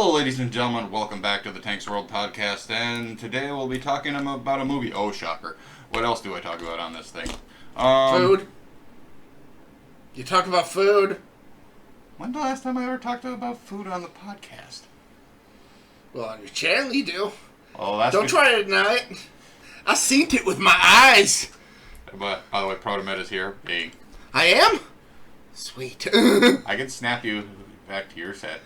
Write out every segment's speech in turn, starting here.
Hello, ladies and gentlemen. Welcome back to the Tanks World podcast. And today we'll be talking about a movie. Oh, shocker. What else do I talk about on this thing? Food. You talk about food. When's the last time I ever talked about food on the podcast? Well, on your channel you do. Oh, that's Don't try it tonight. I seen it with my eyes. But, by the way, Protomet is here. Hey. I am? Sweet. I can snap you back to your set.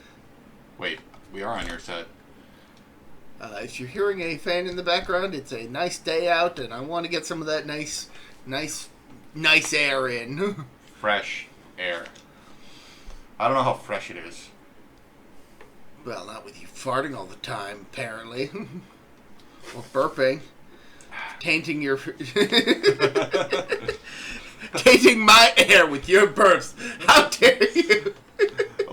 Wait, we are on your set. If you're hearing a fan in the background, it's a nice day out, and I want to get some of that nice air in. Fresh air. I don't know how fresh it is. Well, not with you farting all the time, apparently. Or burping. Tainting your... tainting my air with your burps. How dare you?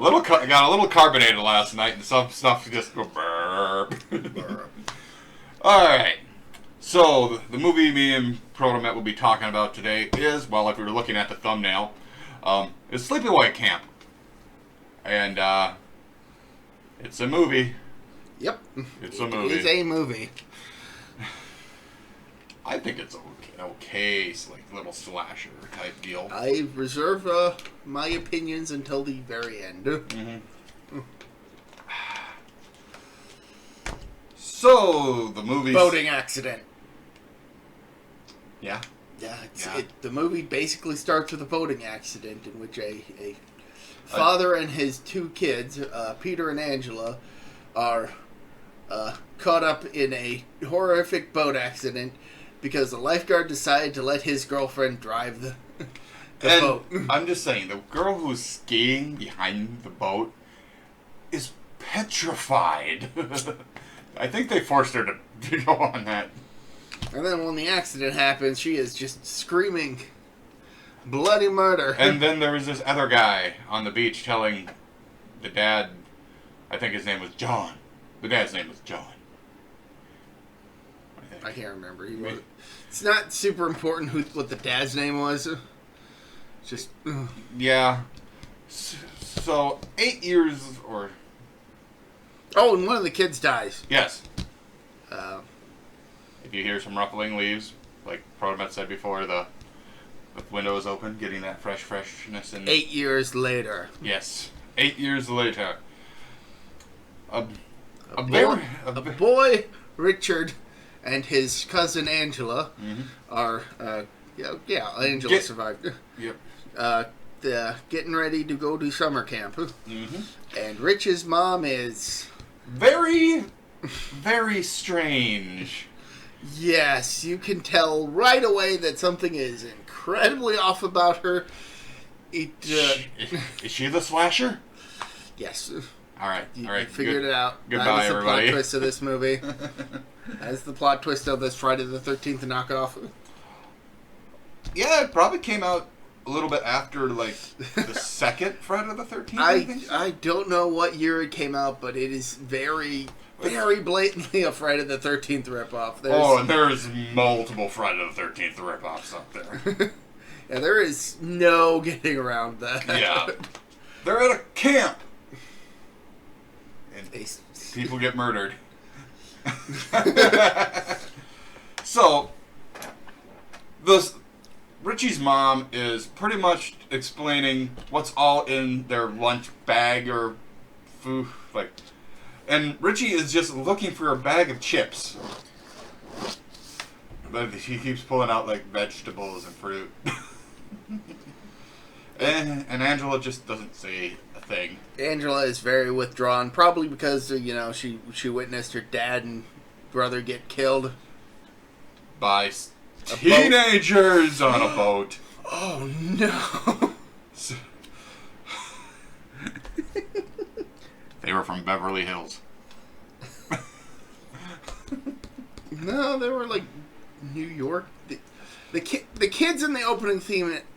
Got a little carbonated last night, and some stuff just go burp. Alright. So, the movie me and Protomet will be talking about today is, well, if we were looking at the thumbnail, is SleepAway Camp. And, it's a movie. Yep. It's a movie. It is a movie. I think it's okay, like little slasher type deal. I reserve my opinions until the very end. Mm-hmm. So, the movie... Boating accident. Yeah? Yeah, the movie basically starts with a boating accident in which a father and his two kids, Peter and Angela, are caught up in a horrific boat accident because the lifeguard decided to let his girlfriend drive the boat. I'm just saying, the girl who's skiing behind the boat is petrified. I think they forced her to go on that. And then when the accident happens, she is just screaming bloody murder. And then there was this other guy on the beach telling the dad, I think his name was John. The dad's name was John. I can't remember. It's not super important what the dad's name was. Just... Yeah. So, 8 years or... Oh, and one of the kids dies. Yes. If you hear some ruffling leaves, like Protomet said before, the window is open, getting that freshness in. 8 years later. Yes. 8 years later. A boy, Richard, and his cousin Angela are, Angela survived. Yep. Getting ready to go to summer camp. And Rich's mom is... Very, very strange. Yes, you can tell right away that something is incredibly off about her. Is she the slasher? Yes. All right. You figured it out. Goodbye, everybody. That is the plot twist of this movie. That is the plot twist of this Friday the 13th knockoff. Yeah, it probably came out a little bit after, like, the second Friday the 13th, I don't know what year it came out, but it is very, very blatantly a Friday the 13th ripoff. And there's multiple Friday the 13th ripoffs up there. Yeah, there is no getting around that. Yeah. They're at a camp. And people get murdered. So, Richie's mom is pretty much explaining what's all in their lunch bag or food, and Richie is just looking for a bag of chips. But he keeps pulling out, like, vegetables and fruit. and Angela just doesn't say a thing. Angela is very withdrawn, probably because, she witnessed her dad and brother get killed. By teenagers on a boat. Oh, no. They were from Beverly Hills. No, they were like New York. The kids in the opening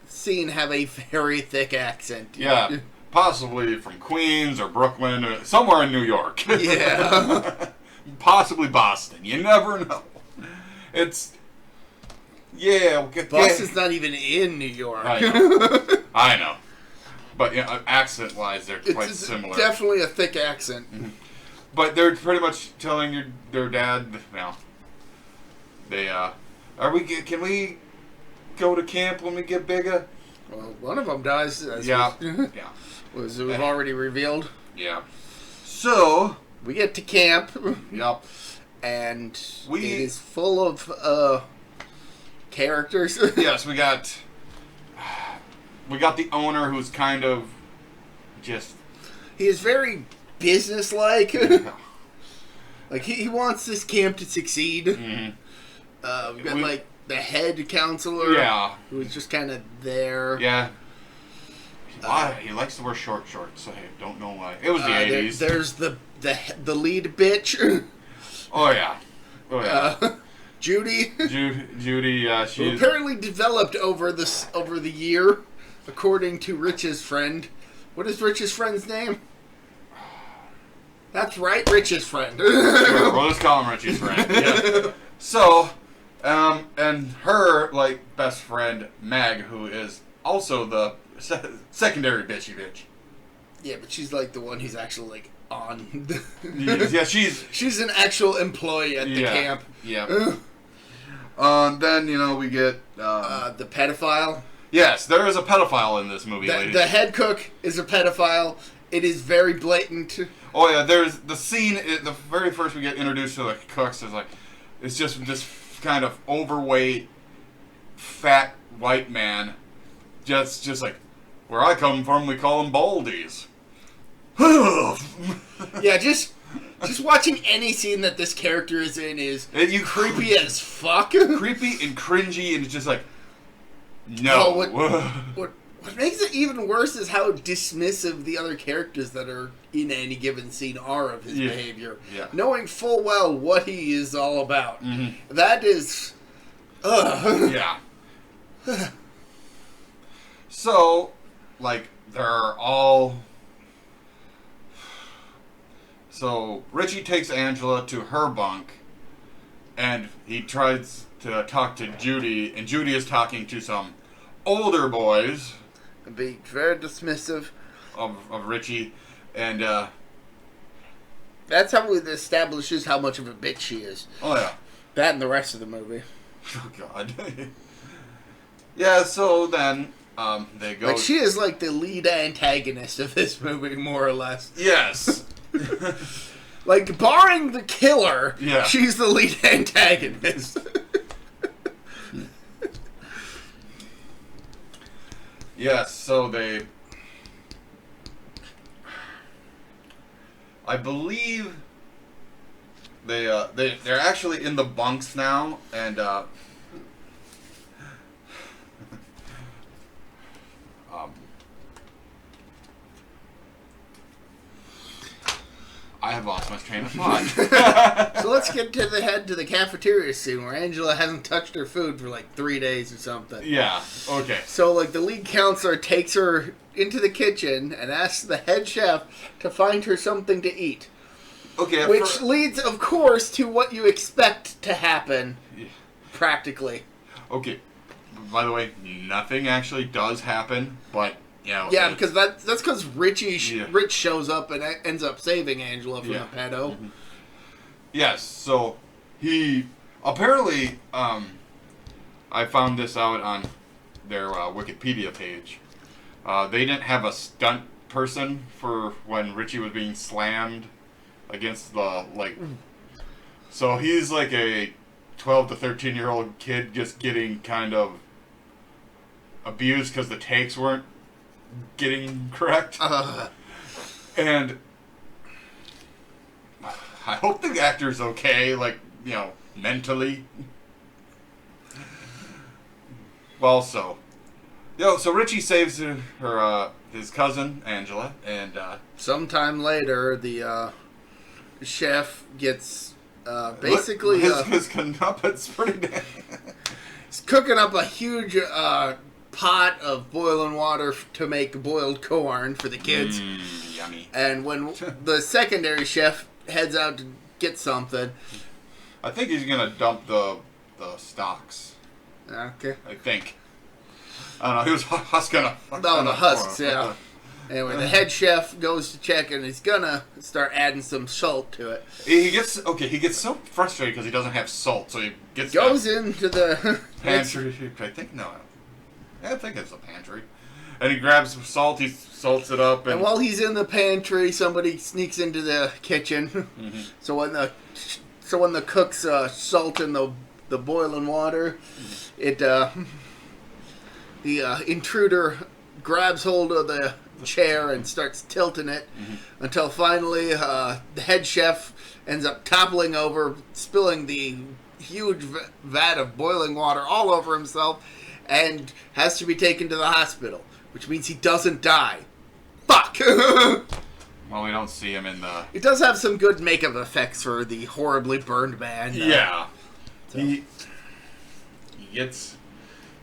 scene have a very thick accent. Yeah, possibly from Queens or Brooklyn or somewhere in New York. Yeah. Possibly Boston. You never know. It's... Yeah. Boston's not even in New York. I know. But accent-wise, they're quite similar. Definitely a thick accent. Mm-hmm. But they're pretty much telling their dad, they can we go to camp when we get bigger? Well, one of them does. Yeah. Was it already revealed? Yeah. So we get to camp. Yep. And it is full of characters. Yes, we got the owner who's kind of just. He is very businesslike. Like he wants this camp to succeed. Mm-hmm. We got the head counselor. Yeah. Who was just kind of there. Yeah. He likes to wear short shorts. I don't know why. It was the 80s. There's the lead bitch. Oh yeah. Judy. Judy. She apparently developed over the year, according to Rich's friend. What is Rich's friend's name? That's right, Rich's friend. Sure, we'll just call him Richie's friend. Yeah. So, and her best friend Meg, who is also the secondary bitch. Yeah, but she's the one who's actually on. Yeah, she's an actual employee at the camp. Yeah. Then we get the pedophile. Yes, there is a pedophile in this movie, ladies. The head cook is a pedophile. It is very blatant. Oh yeah, there's the scene. The very first we get introduced to the cooks is it's just this kind of overweight, fat white man, just where I come from, we call them baldies. Yeah, just watching any scene that this character is in is creepy as fuck. Creepy and cringy, and it's just no. What makes it even worse is how dismissive the other characters that are in any given scene are of his behavior. Yeah. Knowing full well what he is all about. Mm-hmm. That is... Yeah. So, they're all... So, Richie takes Angela to her bunk, and he tries to talk to Judy, and Judy is talking to some older boys... And being very dismissive of Richie, and that's how it establishes how much of a bitch she is. Oh yeah, that and the rest of the movie. Oh god. Yeah, so then they go. She is the lead antagonist of this movie, more or less. Yes. Barring the killer, yeah, she's the lead antagonist. Yes, so I believe they're actually in the bunks now, and I have lost my train of thought. So let's get to the cafeteria scene where Angela hasn't touched her food for 3 days or something. Yeah, okay. So the lead counselor takes her into the kitchen and asks the head chef to find her something to eat. Okay. Which leads, of course, to what you expect to happen, practically. Okay. By the way, nothing actually does happen, but... Yeah, because that's because Rich shows up and ends up saving Angela from the pedo. Mm-hmm. Yes, so he apparently I found this out on their Wikipedia page. They didn't have a stunt person for when Richie was being slammed against the so he's a 12 to 13-year-old kid just getting kind of abused because the takes weren't getting correct. And I hope the actor's okay, mentally. Well, so Richie saves her his cousin Angela, and sometime later the chef gets basically his knuppets pretty damn. He's cooking up a huge pot of boiling water to make boiled corn for the kids. Yummy. And when the secondary chef heads out to get something, I think he's gonna dump the stalks. Okay. I think. I don't know. He was husking a. No, the husks. Yeah. Anyway, the head chef goes to check, and he's gonna start adding some salt to it. He gets so frustrated because he doesn't have salt, so he goes into the pantry. I think it's a pantry. And he grabs some salt, he salts it up. And while he's in the pantry, somebody sneaks into the kitchen. Mm-hmm. So when the cook's salting the boiling water, the intruder grabs hold of the chair and starts tilting it until finally the head chef ends up toppling over, spilling the huge vat of boiling water all over himself, and has to be taken to the hospital, which means he doesn't die. Fuck! Well, we don't see him in the... It does have some good makeup effects for the horribly burned man. Yeah. So.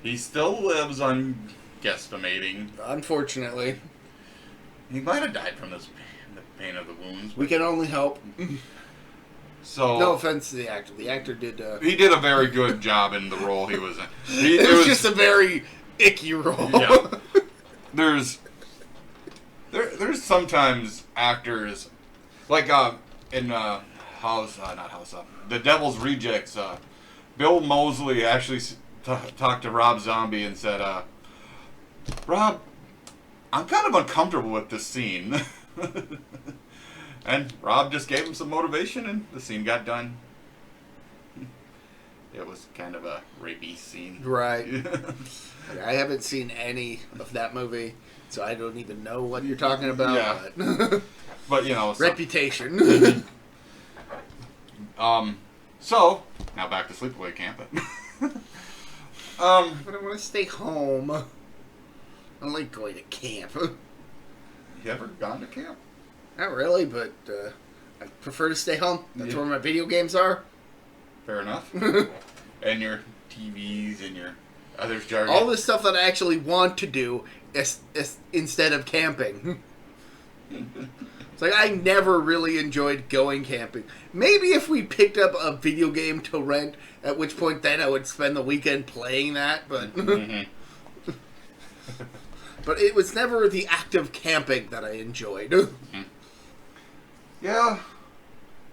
He still lives on guesstimating. Unfortunately. He might have died from the pain of the wounds. We can only hope. So no offense to the actor. The actor did... he did a very good job in the role he was in. It was just a very icky role. Yeah. There's sometimes actors, like in The Devil's Rejects, Bill Moseley actually talked to Rob Zombie and said, Rob, I'm kind of uncomfortable with this scene. And Rob just gave him some motivation and the scene got done. It was kind of a rapey scene. Right. I haven't seen any of that movie, so I don't even know what you're talking about. Yeah. But, you know. Reputation. So, now back to Sleepaway Camp. But I want to stay home. I don't like going to camp. You ever gone to camp? Not really, but I prefer to stay home. That's where my video games are. Fair enough. And your TVs and your other jargon. All the stuff that I actually want to do instead of camping. It's like I never really enjoyed going camping. Maybe if we picked up a video game to rent, at which point then I would spend the weekend playing that, but but it was never the act of camping that I enjoyed. Yeah,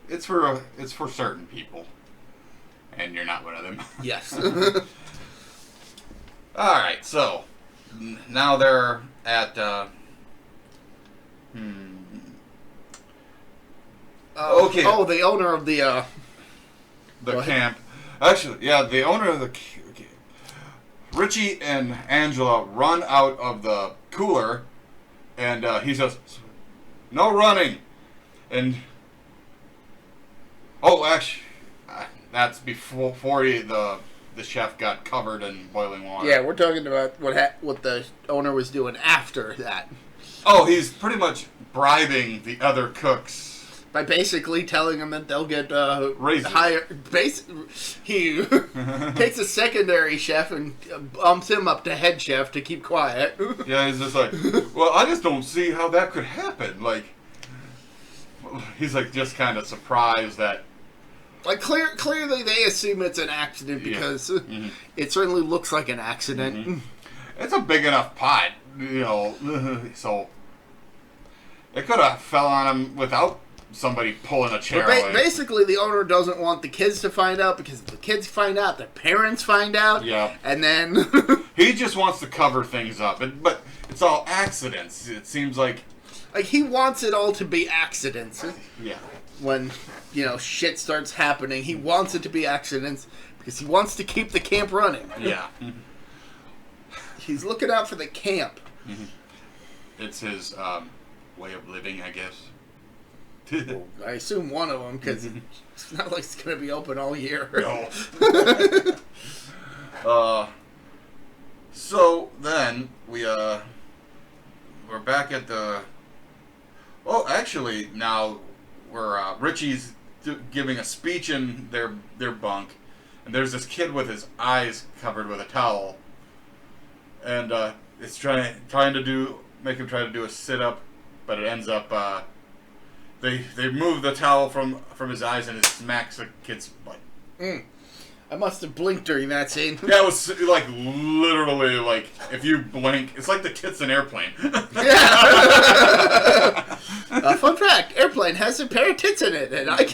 it's for certain people, and you're not one of them. Yes. All right, so now they're at okay. Oh, the owner of the camp. Actually, yeah, the owner of the Richie and Angela run out of the cooler, and he says, "No running." And actually, that's before the chef got covered in boiling water. Yeah, we're talking about what the owner was doing after that. Oh, he's pretty much bribing the other cooks by basically telling them that they'll get raises. Higher. He takes a secondary chef and bumps him up to head chef to keep quiet. Yeah, he's just like, well, I just don't see how that could happen. Like, he's like just kind of surprised that. Like clearly they assume it's an accident because it certainly looks like an accident. Mm-hmm. It's a big enough pot, you know, so it could have fell on him without somebody pulling a chair away. Basically, the owner doesn't want the kids to find out because if the kids find out, the parents find out. Yeah. And then he just wants to cover things up, but it's all accidents. It seems like he wants it all to be accidents. Yeah. When, shit starts happening, he wants it to be accidents because he wants to keep the camp running. Yeah. He's looking out for the camp. Mm-hmm. It's his way of living, I guess. Well, I assume one of them because it's not like it's going to be open all year. No. So then we're back at the. Oh, actually, now we're Richie's giving a speech in their bunk, and there's this kid with his eyes covered with a towel, and it's trying to make him try to do a sit up, but it ends up they move the towel from his eyes and it smacks the kid's butt. I must have blinked during that scene. Yeah, it was like literally like if you blink, it's like the tits in Airplane. Yeah. Fun fact: Airplane has a pair of tits in it, and I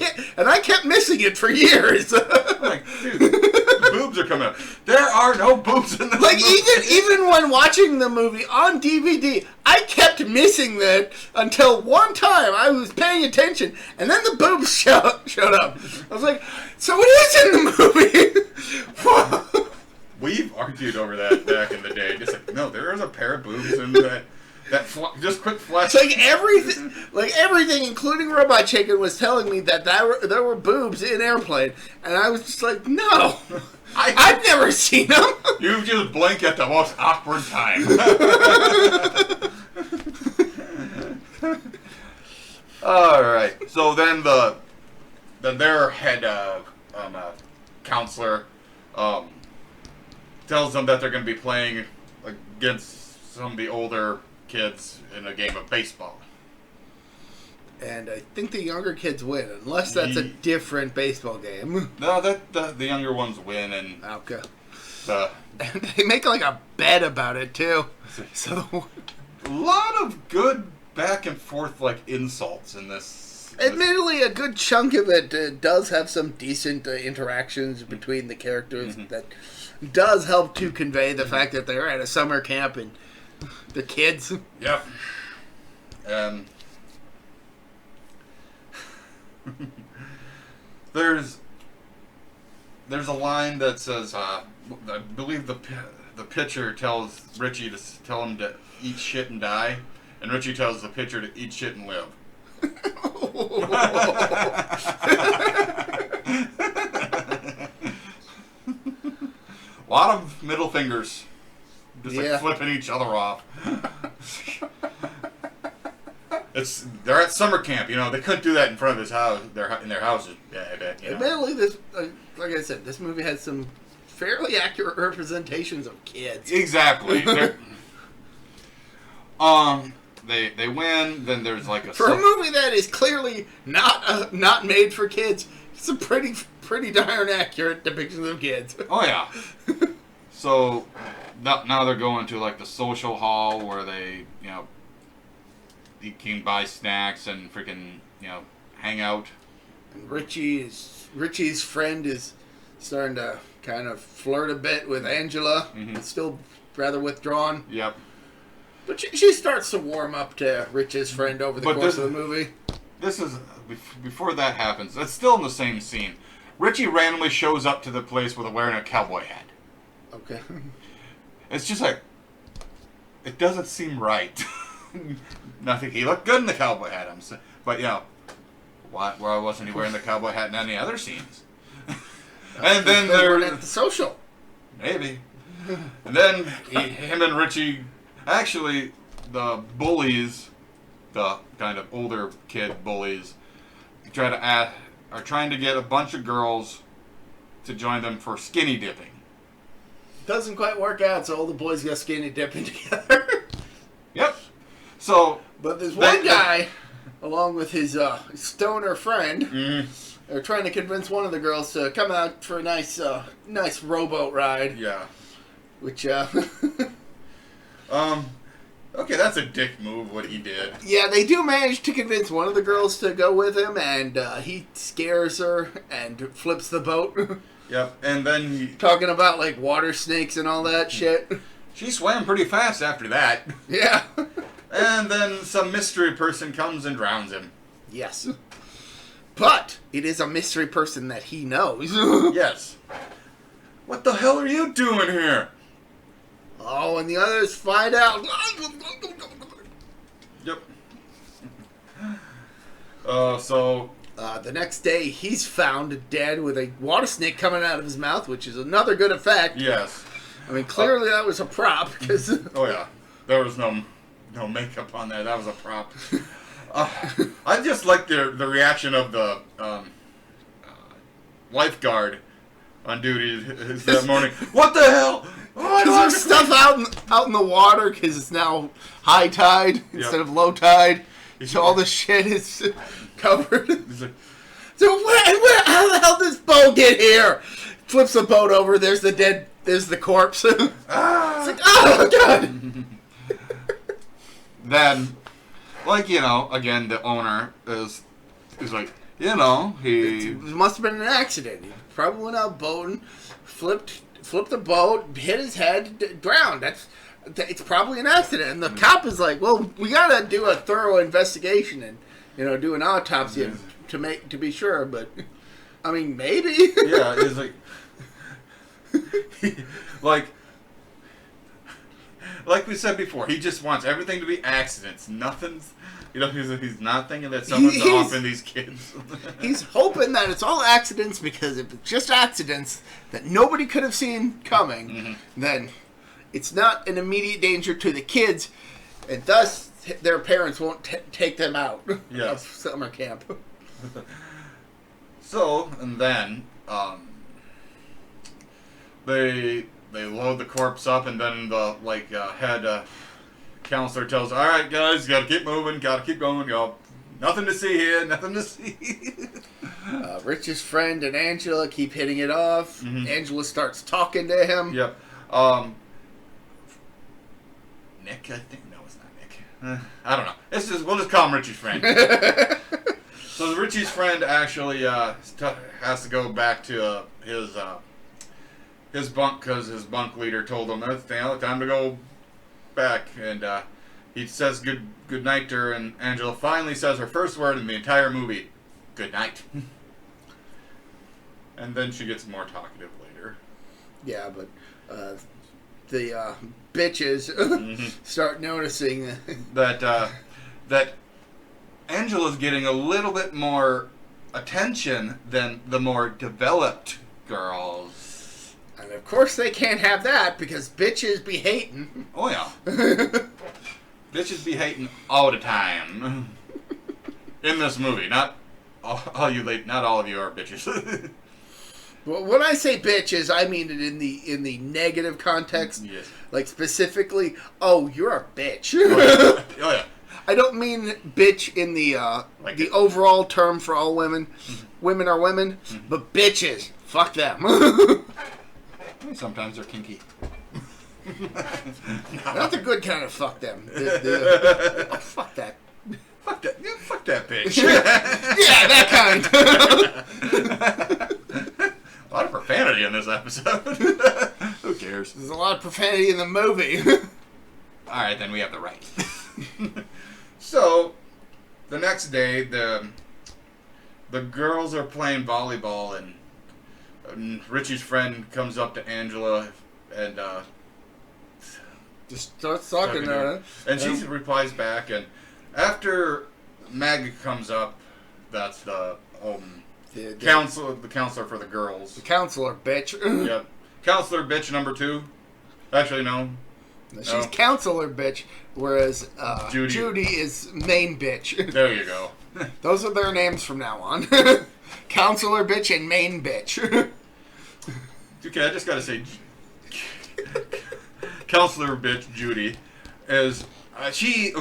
kept missing it for years. Like, dude, the boobs are coming up. There are no boobs in this Like movie. even when watching the movie on DVD, I kept missing that until one time I was paying attention, and then the boobs showed up. I was like, so it is in the movie. We've argued over that back in the day. Just like, no, there is a pair of boobs in that. Just quick flash. It's like everything, including Robot Chicken, was telling me that there were boobs in Airplane, and I was just like, no, I've never seen them. You just blink at the most awkward time. All right. So then their head counselor tells them that they're going to be playing against some of the older kids in a game of baseball. And I think the younger kids win, unless that's a different baseball game. No, the younger ones win, and Okay. and They make like a bet about it too. So a lot of good back and forth like insults in this. admittedly, a good chunk of it does have some decent interactions between the characters that does help to convey the fact that they're at a summer camp and the kids. Yep. There's a line that says, I believe the pitcher tells Richie to tell him to eat shit and die, and Richie tells the pitcher to eat shit and live. A lot of middle fingers, just like flipping each other off. They're at summer camp, you know. They couldn't do that in front of his house, in their houses. Yeah, I bet. You know. Admittedly, this, like I said, this movie has some fairly accurate representations of kids. Exactly. They win. Then there's like for a movie that is clearly not made for kids. It's a pretty darn accurate depiction of kids. Oh yeah. So now they're going to like the social hall where they you can buy snacks and freaking hang out. And Richie's friend is starting to kind of flirt a bit with Angela. It's still rather withdrawn. Yep. But she starts to warm up to Rich's friend over the course of the movie. This is before that happens. It's still in the same scene. Richie randomly shows up to the place wearing a cowboy hat. Okay. It's just like it doesn't seem right. Nothing. He looked good in the cowboy hat. But why wasn't he wearing the cowboy hat in any other scenes? And then they're at the social. Maybe. And then him and Richie. Actually, the bullies, the kind of older kid bullies, are trying to get a bunch of girls to join them for skinny dipping. Doesn't quite work out, so all the boys go skinny dipping together. Yep. So, but there's one guy, along with his stoner friend, are trying to convince one of the girls to come out for a nice rowboat ride. Yeah. Which okay, that's a dick move, what he did. Yeah, they do manage to convince one of the girls to go with him, and he scares her and flips the boat. Yep, and then talking about, like, water snakes and all that shit. She swam pretty fast after that. Yeah. And then some mystery person comes and drowns him. Yes. But it is a mystery person that he knows. Yes. What the hell are you doing here? Oh, and the others find out. Yep. The next day, he's found dead with a water snake coming out of his mouth, which is another good effect. Yes. I mean, clearly that was a prop. Cause oh, yeah. There was no makeup on there. That was a prop. I just like the reaction of the lifeguard on duty that morning. What the hell? Is there stuff out in the water because it's now high tide instead of low tide? So all the shit is covered. So how the hell did this boat get here? flips the boat over. There's the corpse. It's like, oh god. Then, like, again, the owner is like, he It must have been an accident. He probably went out boating, flipped the boat, hit his head, drowned. It's probably an accident. And the cop is like, well, we gotta do a thorough investigation and do an autopsy to be sure. But I mean, maybe. Yeah, it's like we said before, he just wants everything to be accidents. Nothing's, he's not thinking that someone's off in these kids. He's hoping that it's all accidents, because if it's just accidents that nobody could have seen coming, then it's not an immediate danger to the kids, and thus their parents won't take them out of summer camp. So, and then they load the corpse up, and then the head counselor tells, "All right, guys, got to keep moving, got to keep going. Nothing to see here, nothing to see." Rich's friend and Angela keep hitting it off. Angela starts talking to him. Yep. Nick, I think. No, it's not Nick. I don't know. We'll just call him Richie's friend. So Richie's friend actually has to go back to his bunk, because his bunk leader told him it's time to go back, and he says good night to her, and Angela finally says her first word in the entire movie, "Good night." And then she gets more talkative later. Yeah, but the bitches start noticing that Angela's getting a little bit more attention than the more developed girls. And of course they can't have that, because bitches be hating. Oh yeah. Bitches be hating all the time. In this movie, not all of you are bitches. Well, when I say bitches, I mean it in the negative context. Yes. Like specifically, oh, you're a bitch. Oh yeah. I don't mean bitch in the overall term for all women. Women are women, but bitches, fuck them. Sometimes they're kinky. Not the good kind of fuck them. Oh, fuck that. Fuck that. Yeah, fuck that bitch. Yeah, that kind. A lot of profanity in this episode. Who cares? There's a lot of profanity in the movie. Alright, then we have the right. So, the next day, the girls are playing volleyball, and Richie's friend comes up to Angela and just starts talking to her. And she replies back, and after Meg comes up, that's the counselor for the girls. The counselor bitch. Yep. Counselor bitch number 2. Actually, no. She's counselor bitch, whereas Judy is main bitch. There you go. Those are their names from now on. Counselor bitch and main bitch. Okay, I just gotta say, counselor bitch Judy is she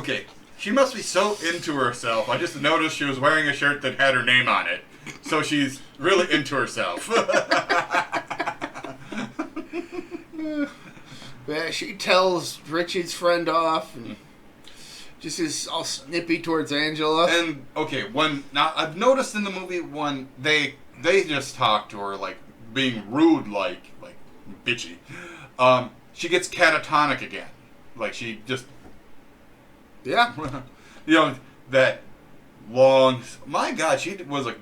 must be so into herself. I just noticed she was wearing a shirt that had her name on it, so she's really into herself. Yeah, she tells Richie's friend off and just is all snippy towards Angela. And now I've noticed in the movie when they just talk to her like being rude, like bitchy. She gets catatonic again, like she just that long. My God, she was a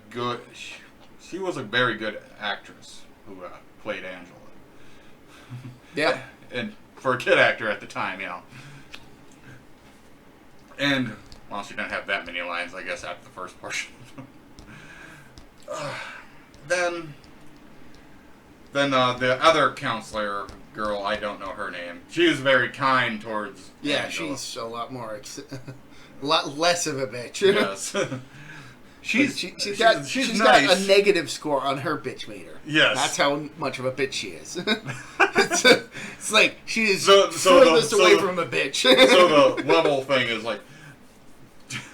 very good actress who played Angela. Yeah. And for a kid actor at the time, And, well, she didn't have that many lines, I guess, after the first portion. Then the other counselor girl, I don't know her name. She was very kind towards Angela. She's a lot more, a lot less of a bitch. Yes. She's She's nice. got a negative score on her bitch meter. Yes. That's how much of a bitch she is. It's like she is furthest away from a bitch. So the level thing is like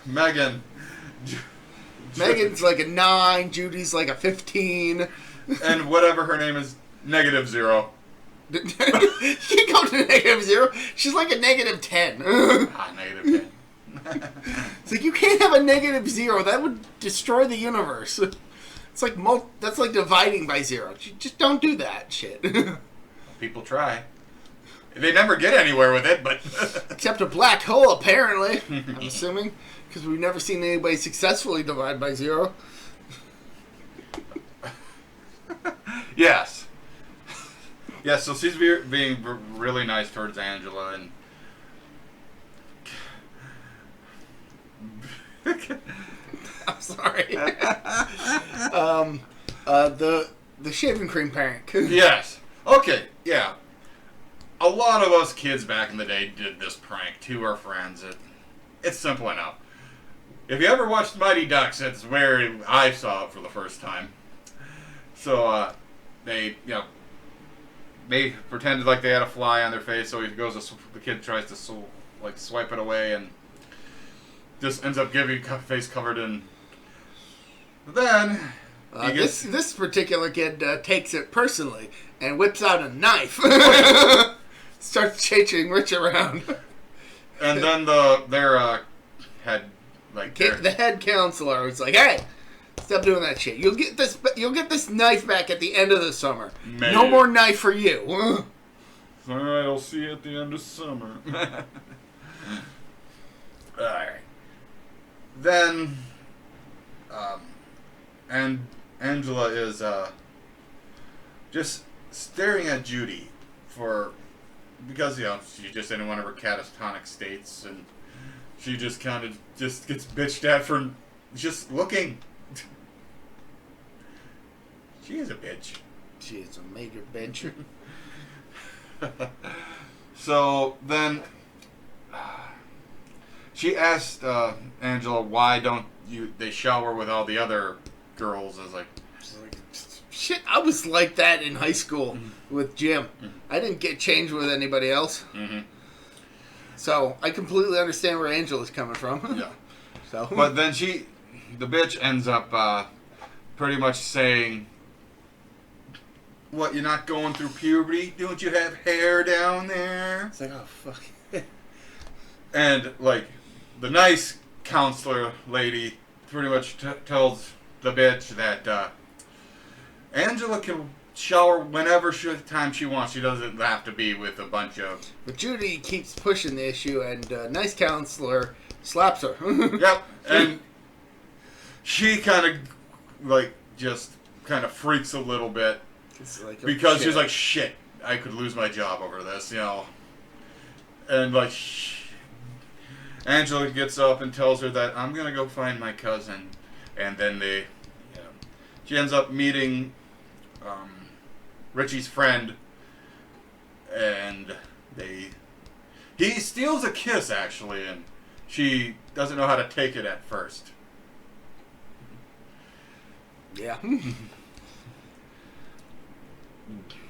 Megan's like a 9, Judy's like a 15. And whatever her name is, -0. She go to -0. She's like a -10. -10. It's like you can't have a -0. That would destroy the universe. It's like that's like dividing by 0. Just don't do that shit. People try. They never get anywhere with it, but except a black hole, apparently. I'm assuming, because we've never seen anybody successfully divide by 0. Yes. Yes, so she's being really nice towards Angela, and I'm sorry. The shaving cream prank. Yes. Okay, yeah. A lot of us kids back in the day did this prank to our friends. It's simple enough. If you ever watched Mighty Ducks, it's where I saw it for the first time. So, they pretended like they had a fly on their face, so the kid tries to swipe it away, and just ends up getting face covered in. Then this particular kid takes it personally and whips out a knife, starts chasing Rich around, and then their head the head counselor is like, "Hey, stop doing that shit. You'll get this knife back at the end of the summer. Maybe. No more knife for you." All right, I'll see you at the end of summer. All right. Then, and Angela is just staring at Judy because she's just in one of her catatonic states, and she just kind of just gets bitched at for just looking. She is a bitch. She is a major bitch. So then, she asked Angela, "Why don't they shower with all the other girls?" I was like, shit, I was like that in high school with Jim. Mm-hmm. I didn't get changed with anybody else. Mm-hmm. So I completely understand where Angela's coming from. Yeah. So, but then the bitch ends up pretty much saying, "What, you're not going through puberty? Don't you have hair down there?" It's like, oh, fuck. And, the nice counselor lady pretty much tells the bitch that Angela can shower whenever time she wants. She doesn't have to be with a bunch of... But Judy keeps pushing the issue, and nice counselor slaps her. Yep. And she kind of, just kind of freaks a little bit. It's like, Because she's like, shit, I could lose my job over this, And, Angela gets up and tells her that I'm going to go find my cousin. And then she ends up meeting Richie's friend. And he steals a kiss, actually, and she doesn't know how to take it at first. Yeah.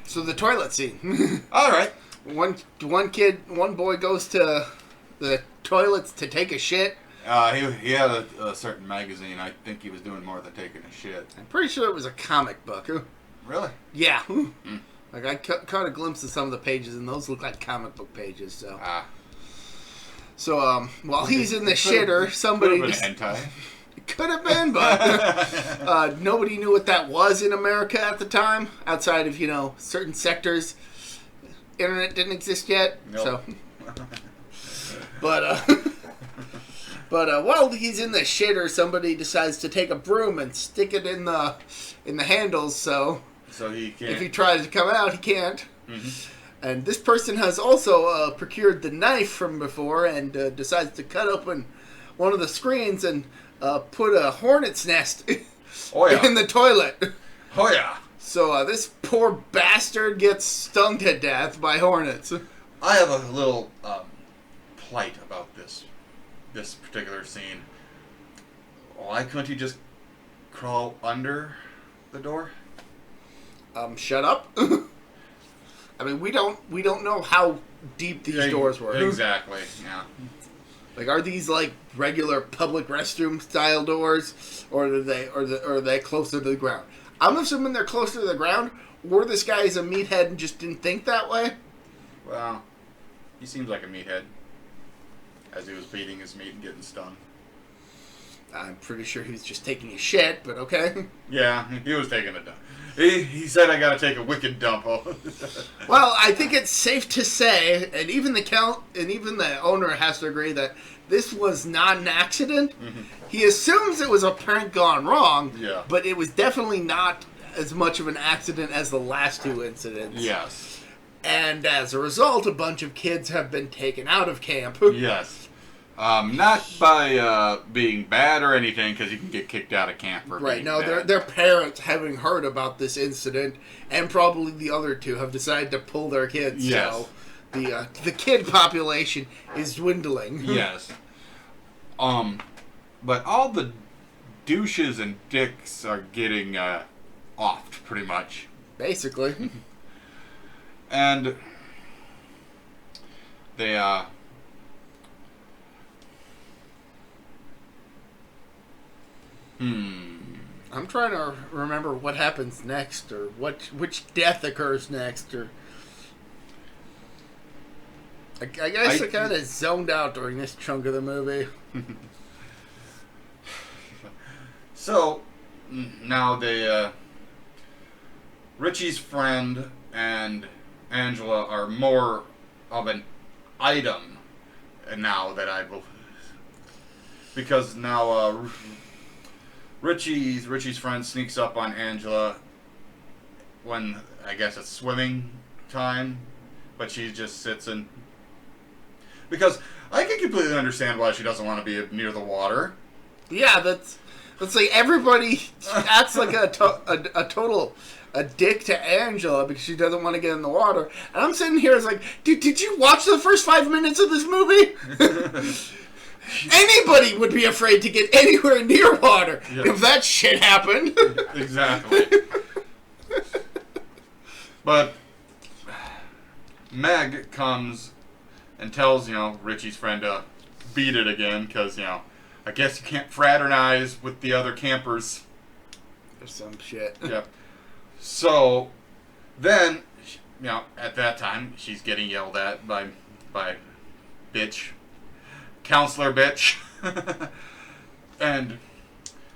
So the toilet scene. All right. One boy goes to the toilets to take a shit. He had a certain magazine. I think he was doing more than taking a shit. I'm pretty sure it was a comic book. Really? Yeah. I caught a glimpse of some of the pages, and those look like comic book pages. So, while he's in the shitter, somebody could have been hentai. Could have been, but nobody knew what that was in America at the time, outside of certain sectors. Internet didn't exist yet, nope. So. But while he's in the shitter, somebody decides to take a broom and stick it in the handles. So he can't. If he tries to come out, he can't. Mm-hmm. And this person has also procured the knife from before and decides to cut open one of the screens and put a hornet's nest in the toilet. Oh yeah. So this poor bastard gets stung to death by hornets. I have a little plight about this particular scene. Why couldn't he just crawl under the door? Shut up. I mean, we don't know how deep these doors were. Exactly. Yeah. Are these regular public restroom style doors, or are they closer to the ground? I'm assuming they're closer to the ground, or this guy is a meathead and just didn't think that way. Well, he seems like a meathead as he was beating his meat and getting stung. I'm pretty sure he was just taking a shit, but okay. Yeah, he was taking a dump. He said, I gotta take a wicked dump. Well, I think it's safe to say, and even the owner has to agree that this was not an accident. Mm-hmm. He assumes it was a prank gone wrong, yeah, but it was definitely not as much of an accident as the last two incidents. Yes. And as a result, a bunch of kids have been taken out of camp. Yes. Not by being bad or anything, because you can get kicked out of camp for right. being No, bad. their parents, having heard about this incident, and probably the other two, have decided to pull their kids. Yes. So the kid population is dwindling. Yes. But all the douches and dicks are getting offed, pretty much. Basically. And they I'm trying to remember what happens next, or which death occurs next, or I guess I kind of zoned out during this chunk of the movie. So now Richie's friend and Angela are more of an item now that I believe, because now Richie's friend sneaks up on Angela when I guess it's swimming time, but she just sits in, because I can completely understand why she doesn't want to be near the water. Yeah, that's like everybody acts like a total dick to Angela because she doesn't want to get in the water, and I'm sitting here as like, dude, did you watch the first 5 minutes of this movie? Anybody would be afraid to get anywhere near water if that shit happened. Exactly. But Meg comes and tells, Richie's friend to beat it again because, I guess you can't fraternize with the other campers. Or some shit. Yep. So then, at that time, she's getting yelled at by bitch. Counselor bitch. And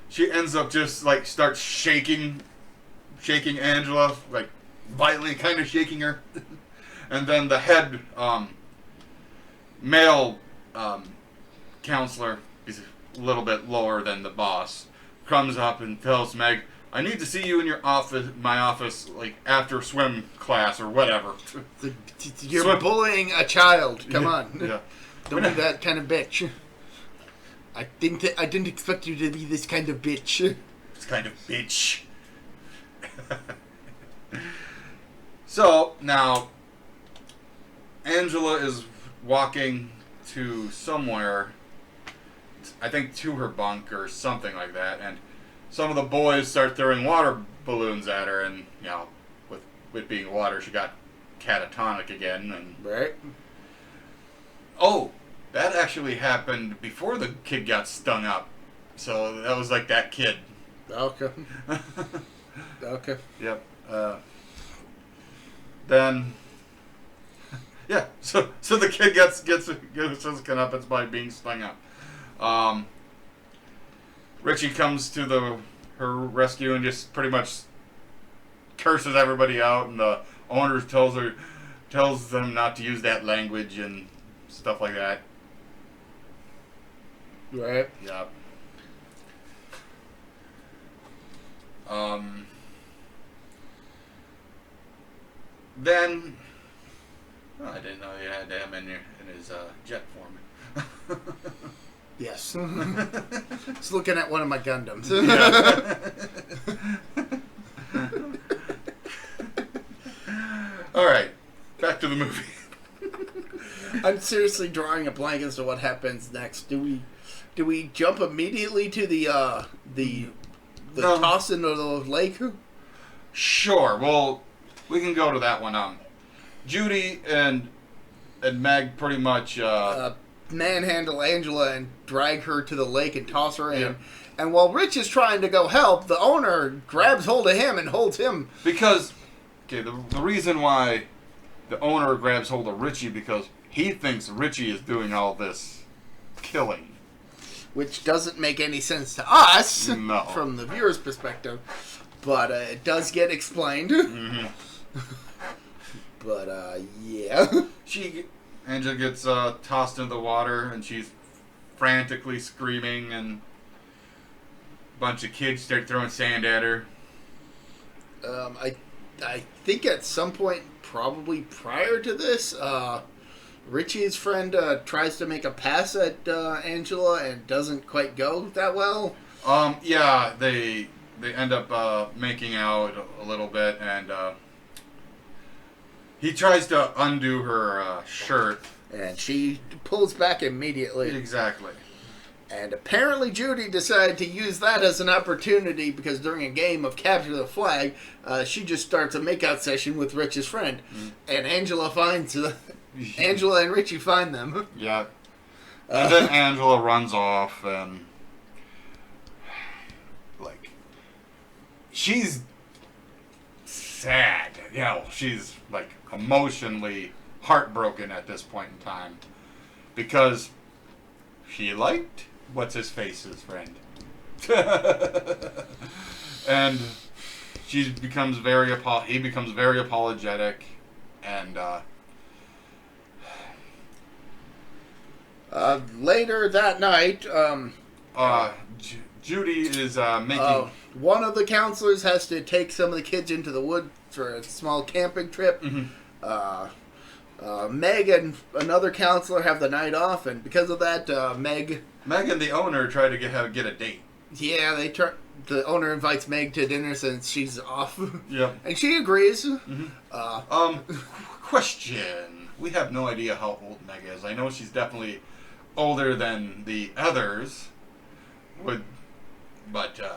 she ends up just like starts shaking Angela, like violently kind of shaking her. And then the head male counselor, he's a little bit lower than the boss, comes up and tells Meg, I need to see you in my office, like after swim class or whatever. You're bullying a child. Come on. Yeah. Don't be that kind of bitch. I didn't expect you to be this kind of bitch. This kind of bitch. So, now, Angela is walking to somewhere, I think to her bunk or something like that, and some of the boys start throwing water balloons at her, and, with being water, she got catatonic again. And right. Oh, that actually happened before the kid got stung up. So that was like that kid. Okay. Okay. Yep. Then, yeah. So the kid gets his comeuppance by being stung up. Richie comes to her rescue and just pretty much curses everybody out, and the owner tells them not to use that language and stuff like that. Right. Yep. Then, I didn't know you had him in his jet form. Yes. Just looking at one of my Gundams. All right, back to the movie. I'm seriously drawing a blank as to what happens next. Do we jump immediately to the toss into the lake? Sure. Well, we can go to that one. Judy and Meg pretty much manhandle Angela and drag her to the lake and toss her in. Yeah. And while Rich is trying to go help, the owner grabs hold of him and holds him. Because, okay, the reason why the owner grabs hold of Richie, because he thinks Richie is doing all this killing. Which doesn't make any sense to us, No. from the viewer's perspective. But it does get explained. Mm-hmm. But, yeah. Angela gets tossed into the water, and she's frantically screaming, and a bunch of kids start throwing sand at her. I think at some point, probably prior to this, Richie's friend tries to make a pass at Angela and doesn't quite go that well. Yeah, they end up making out a little bit, and he tries to undo her shirt. And she pulls back immediately. Exactly. And apparently Judy decided to use that as an opportunity because during a game of Capture the Flag, she just starts a makeout session with Rich's friend. Mm. And Angela and Richie find them. Yeah. And then Angela runs off and, like, she's sad. She's, like, emotionally heartbroken at this point in time. Because she liked what's-his-face's friend. And he becomes very apologetic, and later that night, Judy is making... one of the counselors has to take some of the kids into the woods for a small camping trip. Mm-hmm. Meg and another counselor have the night off, and because of that, Meg and the owner try to get a date. Yeah, the owner invites Meg to dinner since she's off. Yep. And she agrees. Mm-hmm. Question. We have no idea how old Meg is. I know she's definitely older than the others. But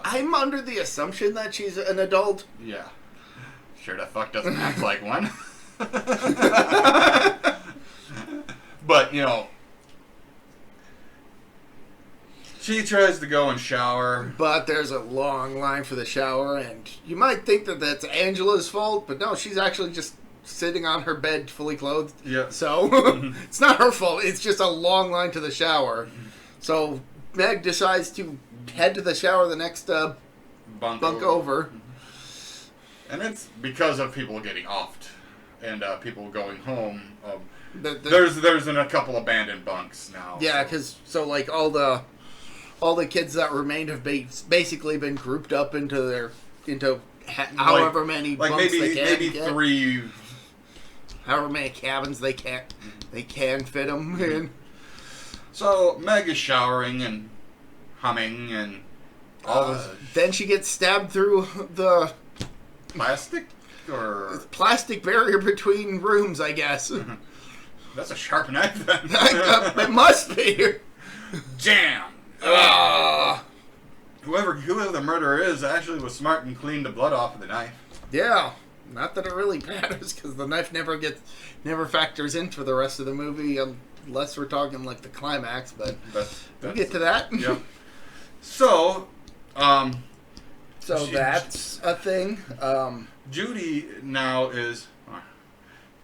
I'm under the assumption that she's an adult. Yeah. Sure the fuck doesn't act like one. But, she tries to go and shower. But there's a long line for the shower, and you might think that that's Angela's fault, but no, she's actually just sitting on her bed fully clothed. Yeah. So, it's not her fault, it's just a long line to the shower. So, Meg decides to head to the shower the next bunk over. And it's because of people getting offed and people going home. There's a couple abandoned bunks now. Yeah, because all the kids that remained have basically been grouped up into however many bunks they can. Maybe three. However many cabins they can fit them in. So Meg is showering and humming and all this. Then she gets stabbed through the plastic barrier between rooms, I guess. That's a sharp knife then. It must be. Jam. Whoever the murderer is actually was smart and cleaned the blood off of the knife. Yeah. Not that it really matters, because the knife never factors in for the rest of the movie, unless we're talking like the climax. But we'll get to that. Yep. So that's a thing. Judy now is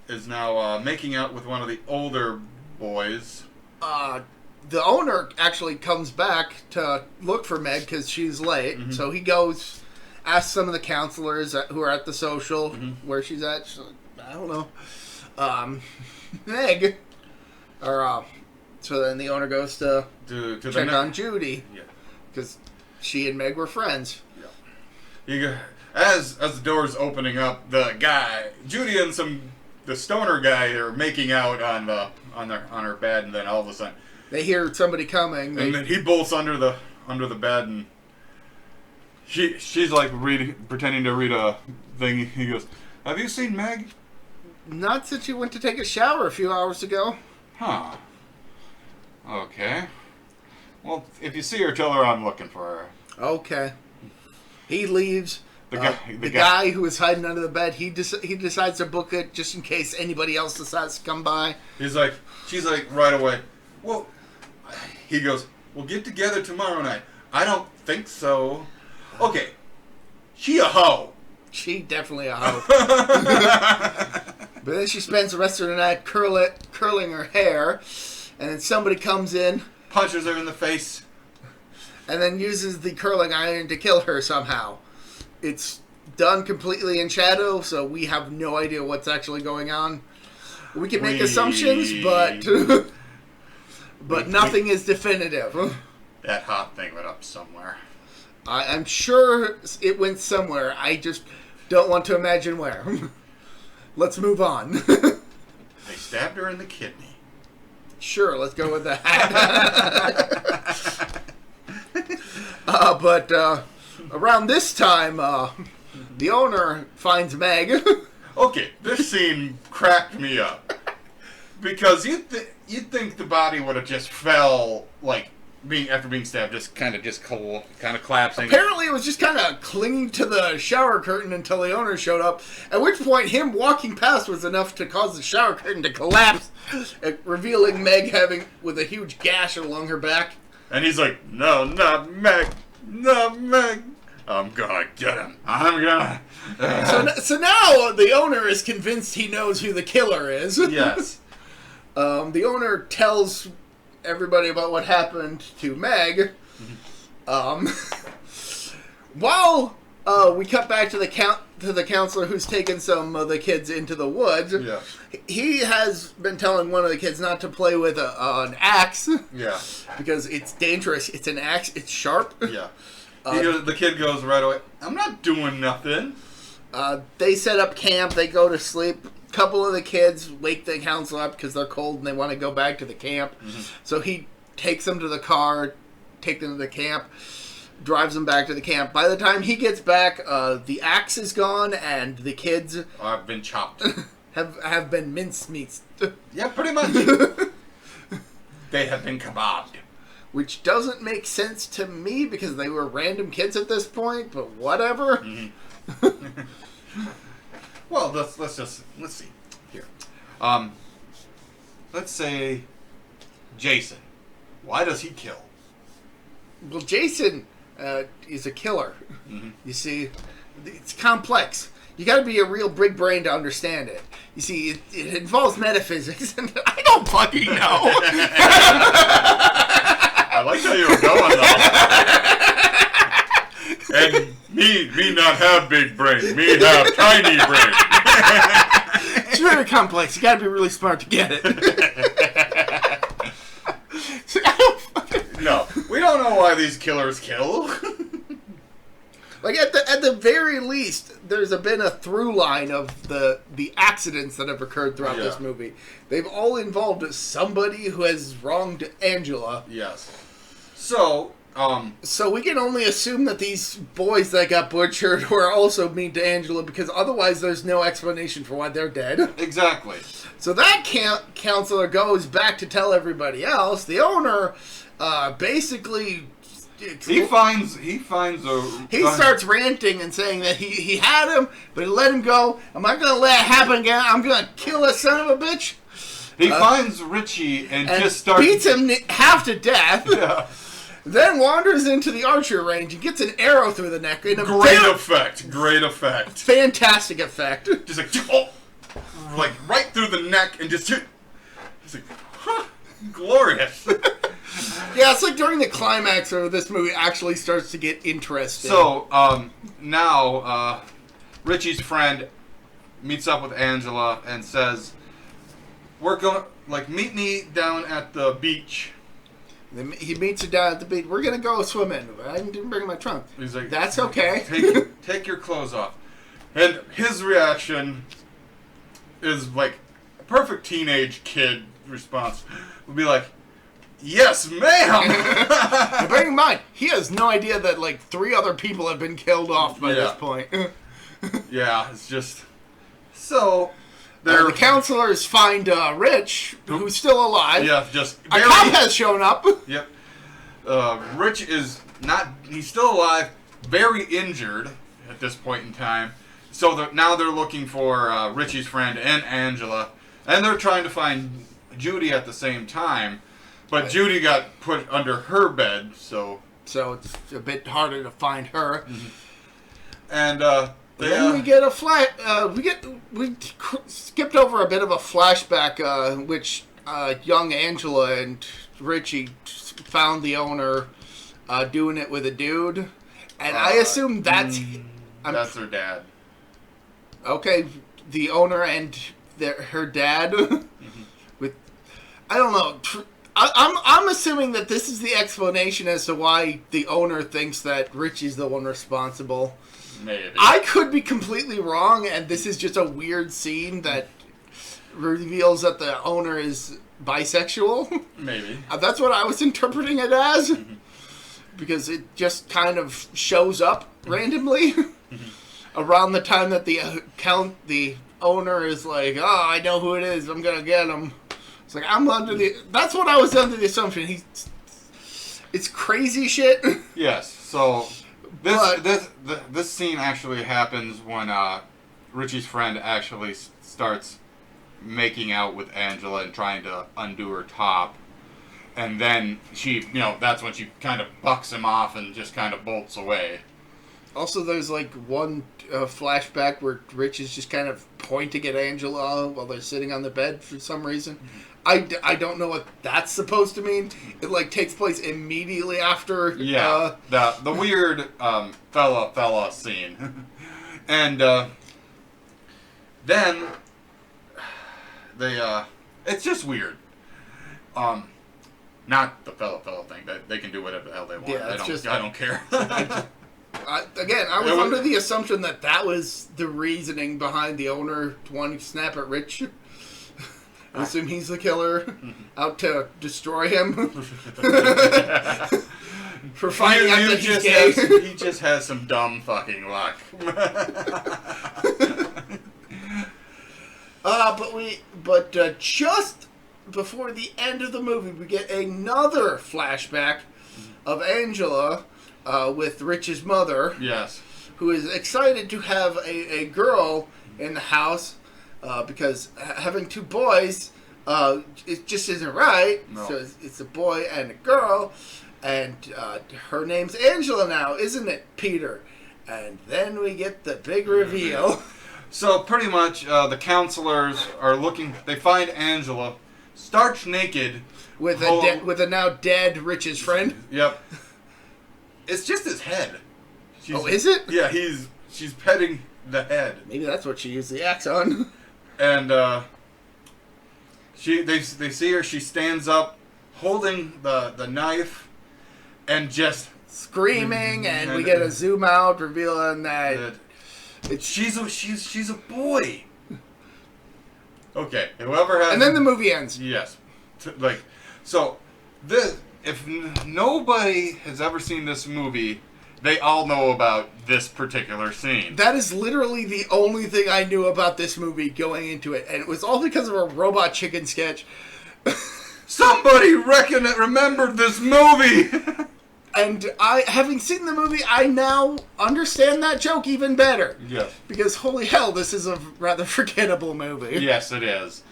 making out with one of the older boys. The owner actually comes back to look for Meg because she's late. Mm-hmm. So he goes, asks some of the counselors who are at the social where she's at. She's like, I don't know. Meg. So then the owner goes to check on Judy. Yeah. Because she and Meg were friends. Yeah. As the door's opening up, Judy and the stoner guy are making out on her bed, and then all of a sudden they hear somebody coming. And then he bolts under the bed, and she's like pretending to read a thing. He goes, "Have you seen Meg?" Not since she went to take a shower a few hours ago. Huh. Okay. Well, if you see her, tell her I'm looking for her. Okay. He leaves. The guy who is hiding under the bed, he decides to book it just in case anybody else decides to come by. She's like right away. Well, he goes, we'll get together tomorrow night. I don't think so. Okay. She a hoe. She definitely a hoe. But then she spends the rest of the night curling her hair, and then somebody comes in, punches her in the face, and then uses the curling iron to kill her somehow. It's done completely in shadow, so we have no idea what's actually going on. We can make assumptions, but nothing is definitive. That hot thing went up somewhere. I'm sure it went somewhere. I just don't want to imagine where. Let's move on. They stabbed her in the kidney. Sure, let's go with that. But around this time, the owner finds Meg. Okay, this scene cracked me up. Because you'd think the body would have just fell, like, after being stabbed, just kind of collapsing. Apparently it was just kind of clinging to the shower curtain until the owner showed up, at which point him walking past was enough to cause the shower curtain to collapse, revealing Meg with a huge gash along her back. And he's like, no, not Meg, not Meg. I'm gonna get him. I'm gonna... So now the owner is convinced he knows who the killer is. Yes. The owner tells everybody about what happened to Meg. While we cut back to the counselor who's taken some of the kids into the woods. Yeah. He has been telling one of the kids not to play with an axe. Yeah. Because it's dangerous. It's an axe. It's sharp. Yeah. The kid goes right away, I'm not doing nothing. They set up camp. They go to sleep. A couple of the kids wake the counselor up because they're cold and they want to go back to the camp. Mm-hmm. So he takes them to the car, take them to the camp, drives them back to the camp. By the time he gets back, the axe is gone and the kids have been chopped. have been mincemeats. Yeah, pretty much. They have been kebabbed. Which doesn't make sense to me because they were random kids at this point, but whatever. Mm-hmm. Well, let's see here. Let's say Jason. Why does he kill? Well, Jason is a killer. Mm-hmm. You see, it's complex. You got to be a real big brain to understand it. You see, it involves metaphysics, and I don't fucking know. I like how you were going, though. And me not have big brain. Me have tiny brain. It's very complex. You gotta be really smart to get it. No, we don't know why these killers kill. Like, at the very least, there's been a through line of the accidents that have occurred throughout this movie. They've all involved somebody who has wronged Angela. Yes. So we can only assume that these boys that got butchered were also mean to Angela, because otherwise there's no explanation for why they're dead. Exactly. So that counselor goes back to tell everybody else. The owner basically... He starts ranting and saying that he had him, but he let him go. Am I going to let it happen again? I'm going to kill that son of a bitch. He finds Richie and just starts... beats him half to death. Yeah. Then wanders into the archer range and gets an arrow through the neck. Great effect. Fantastic effect. Just like right through the neck and just... It's like, glorious. Yeah, it's like during the climax where this movie actually starts to get interesting. So, now, Richie's friend meets up with Angela and says, we're going, meet me down at the beach. He meets her down at the beach. We're going to go swimming. I didn't bring my trunk. He's like, that's okay. Take your clothes off. And his reaction is like a perfect teenage kid response. Would be like, yes, ma'am! Bear in mind, he has no idea that 3 other people have been killed off by this point. Yeah, it's just... So... The counselors find Rich, who's still alive. Yeah, just... A cop has shown up. Yep. Rich is not... He's still alive, very injured at this point in time. So now they're looking for Richie's friend and Angela. And they're trying to find Judy at the same time. But Judy got put under her bed, so... so it's a bit harder to find her. And Then we get a we skipped over a bit of a flashback, which young Angela and Richie found the owner doing it with a dude, and I assume that's her dad. Okay, the owner and her dad. With, I don't know. I'm assuming that this is the explanation as to why the owner thinks that Richie's the one responsible. Maybe. I could be completely wrong, and this is just a weird scene that reveals that the owner is bisexual. Maybe. That's what I was interpreting it as. Because it just kind of shows up randomly around the time that the owner is like, oh, I know who it is, I'm gonna get him. It's like, that's what I was under the assumption. It's crazy shit. Yes, so this scene actually happens when Richie's friend actually starts making out with Angela and trying to undo her top. And then she, that's when she kind of bucks him off and just kind of bolts away. Also, there's like one flashback where Rich is just kind of pointing at Angela while they're sitting on the bed for some reason. I don't know what that's supposed to mean. It like takes place immediately after. Yeah, the weird fella scene, and then they it's just weird. Not the fella thing. They can do whatever the hell they want. Yeah, I don't care. I was under the assumption that was the reasoning behind the owner wanting to snap at Rich. I assume he's the killer, out to destroy him. For finding out that he's gay. He just has some dumb fucking luck. But just before the end of the movie, we get another flashback of Angela with Rich's mother. Yes. Who is excited to have a girl in the house because having two boys it just isn't right. No. So it's a boy and a girl, and her name's Angela now, isn't it, Peter? And then we get the big reveal. So pretty much the counselors are looking. They find Angela starch naked with a now dead Rich's friend. Yep. It's just his head. Is it? Yeah, she's petting the head. Maybe that's what she used the axe on. And they see her. She stands up, holding the knife, and just screaming. And we get a zoom out revealing that she's a boy. Okay, whoever has. And then the movie ends. Yes, if nobody has ever seen this movie, they all know about this particular scene. That is literally the only thing I knew about this movie going into it, and it was all because of a Robot Chicken sketch. Somebody remembered this movie! And having seen the movie, I now understand that joke even better. Yes. Because holy hell, this is a rather forgettable movie. Yes, it is.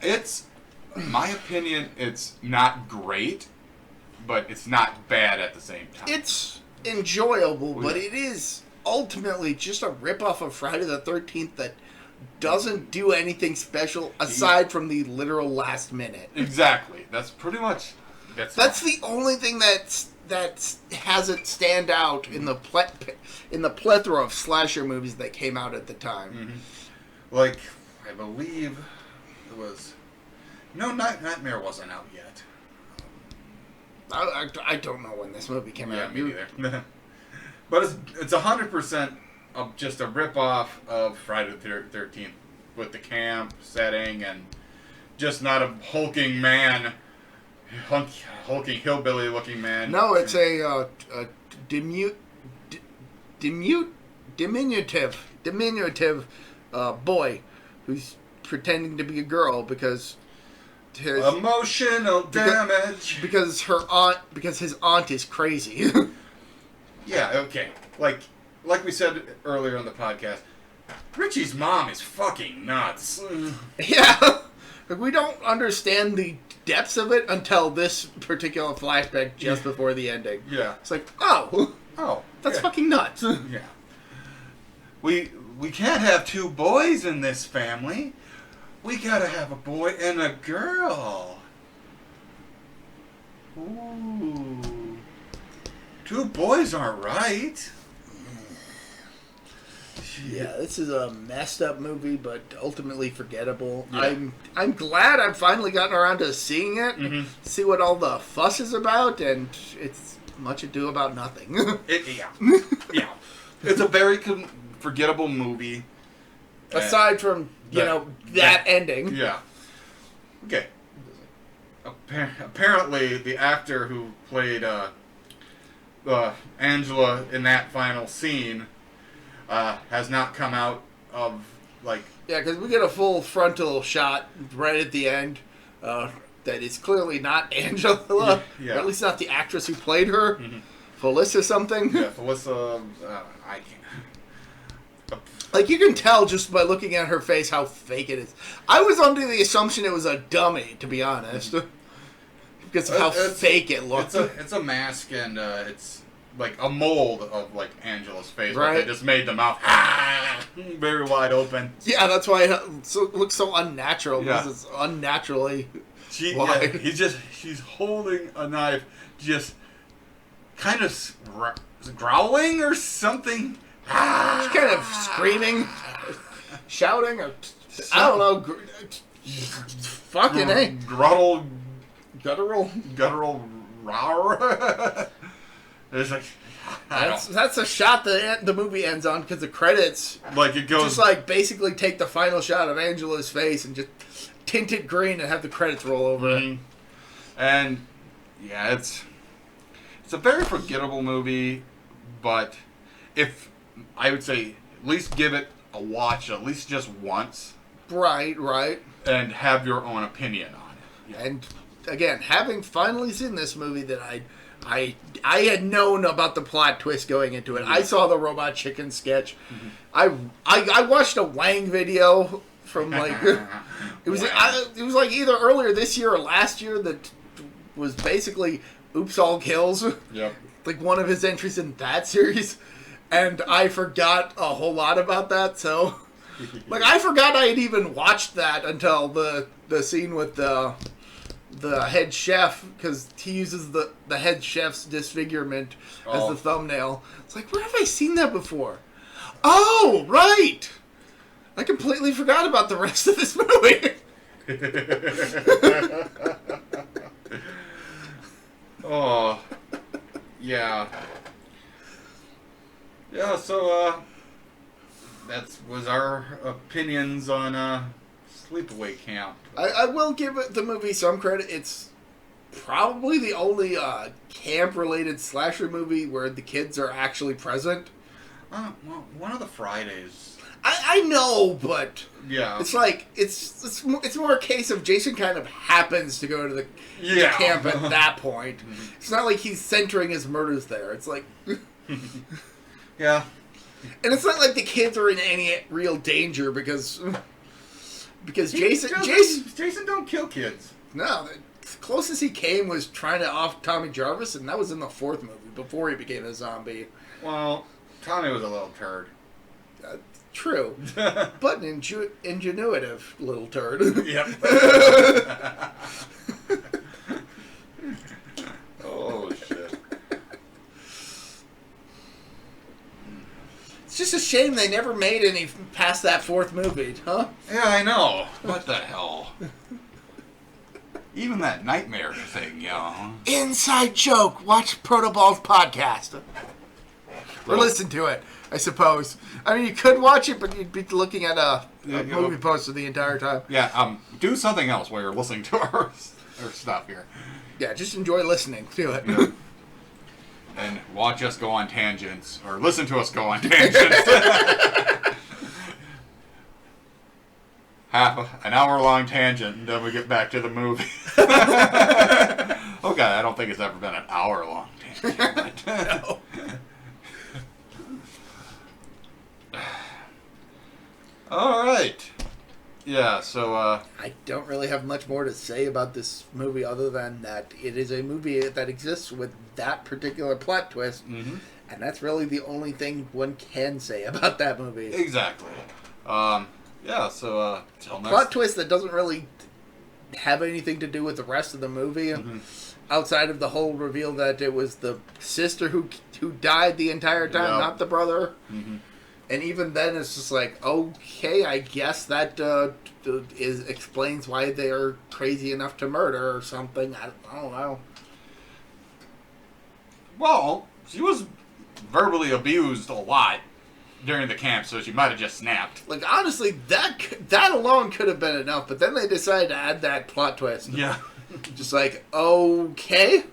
It's, in my opinion, it's not great, but it's not bad at the same time. It's enjoyable, but it is ultimately just a ripoff of Friday the 13th that doesn't do anything special aside from the literal last minute. Exactly. That's pretty much... That's the only thing that has it stand out in the plethora of slasher movies that came out at the time. Mm-hmm. Like, I believe it was... No, Nightmare wasn't out yet. I don't know when this movie came out. Me neither. But it's 100% of just a ripoff of Friday the 13th with the camp setting and just not a hulking man, hulking hillbilly looking man. No, it's a diminutive boy who's pretending to be a girl because emotional damage. Because his aunt is crazy. Yeah, okay. Like we said earlier on the podcast, Richie's mom is fucking nuts. Yeah. Like, we don't understand the depths of it until this particular flashback just before the ending. Yeah. It's like, oh, that's fucking nuts. Yeah. We can't have two boys in this family. We gotta have a boy and a girl. Ooh. Two boys aren't right. Yeah, this is a messed up movie, but ultimately forgettable. Yeah. I'm glad I've finally gotten around to seeing it, see what all the fuss is about, and it's much ado about nothing. Yeah. It's a very forgettable movie. Aside from, that ending. Yeah. Okay. Apparently, the actor who played Angela in that final scene has not come out of, like... Yeah, because we get a full frontal shot right at the end that is clearly not Angela, yeah. or at least not the actress who played her. Felissa something. Yeah, Felissa... I can't... Like, you can tell just by looking at her face how fake it is. I was under the assumption it was a dummy, to be honest. Because of how fake it looked. It's a mask, and it's like a mold of, like, Angela's face. Right. But they just made the mouth very wide open. Yeah, that's why it looks so unnatural. Because it's unnaturally wide. Yeah, she's holding a knife, just kind of growling or something. She's kind of screaming, shouting, or I don't know. Fucking A. Guttural roar. It's like, that's a shot that the movie ends on, because the credits, like, it goes, just like basically take the final shot of Angela's face and just tint it green and have the credits roll over it. And yeah, it's a very forgettable movie, but if I would say at least give it a watch at least just once. Right. And have your own opinion on it. Yeah. And again, having finally seen this movie that I had known about the plot twist going into it. I saw the Robot Chicken sketch. I watched a Wang video from like it was like either earlier this year or last year that was basically Oops All Kills. Yep. Like one of his entries in that series. And I forgot a whole lot about that, so... Like, I forgot I had even watched that until the scene with the head chef, because he uses the head chef's disfigurement as the thumbnail. It's like, where have I seen that before? Oh, right! I completely forgot about the rest of this movie. Oh, yeah. Yeah, so, that was our opinions on, Sleepaway Camp. I will give the movie some credit. It's probably the only, camp-related slasher movie where the kids are actually present. Well, one of the Fridays. I know, but... Yeah. It's like, it's more a case of Jason kind of happens to go to the camp at that point. It's not like he's centering his murders there. It's like... Yeah. And it's not like the kids are in any real danger because Jason don't kill kids. No, the closest he came was trying to off Tommy Jarvis, and that was in the fourth movie before he became a zombie. Well, Tommy was a little turd. True, but an ingenuitive little turd. Yep. Oh shit. It's just a shame they never made any past that fourth movie, huh? Yeah, I know. What the hell? Even that nightmare thing, you know. Inside joke. Watch Protoball's podcast. Or listen to it, I suppose. I mean, you could watch it, but you'd be looking at a movie poster the entire time. Yeah, do something else while you're listening to our stuff here. Yeah, just enjoy listening to it. Yeah. And watch us go on tangents, or listen to us go on tangents. An hour-long tangent, and then we get back to the movie. Okay, I don't think it's ever been an hour-long tangent. No. All right. Yeah, so, I don't really have much more to say about this movie other than that it is a movie that exists with that particular plot twist, mhm. and that's really the only thing one can say about that movie. Exactly. Yeah, so, till next... Plot twist that doesn't really have anything to do with the rest of the movie, outside of the whole reveal that it was the sister who died the entire time, Yep. not the brother. Mhm. And even then, it's just like, okay, I guess that explains why they're crazy enough to murder or something. I don't know. Well, she was verbally abused a lot during the camp, so she might have just snapped. Like, honestly, that alone could have been enough, but then they decided to add that plot twist. Yeah. Just like, okay,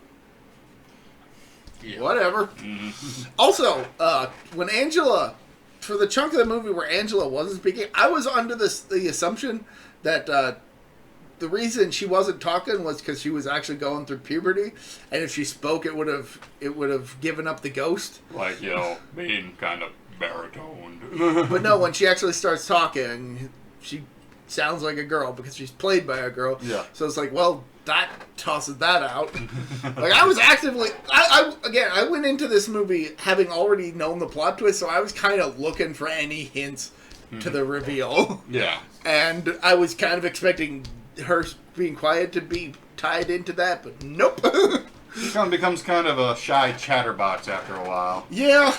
Yeah. whatever. Mhm. Also, when Angela, for the chunk of the movie where Angela wasn't speaking, I was under the assumption that the reason she wasn't talking was because she was actually going through puberty, and if she spoke, it would have given up the ghost. Like, being kind of baritone. But no, when she actually starts talking, she sounds like a girl because she's played by a girl. Yeah. So it's like, well, that tosses that out. Like, I was actively... I went into this movie having already known the plot twist, so I was kind of looking for any hints to the reveal. Yeah. And I was kind of expecting her being quiet to be tied into that, but nope. She becomes kind of a shy chatterbox after a while. Yeah.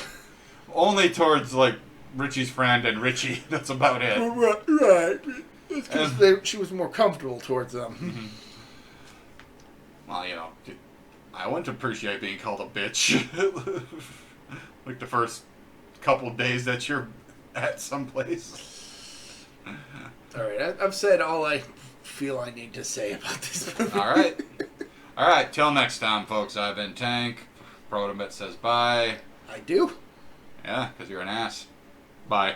Only towards, like, Richie's friend and Richie. That's about it. Right. It's because she was more comfortable towards them. Mm-hmm. Well, I wouldn't appreciate being called a bitch. Like the first couple days that you're at someplace. Alright, I've said all I feel I need to say about this movie. Alright, till next time, folks. I've been Tank. Protomit says bye. I do? Yeah, because you're an ass. Bye.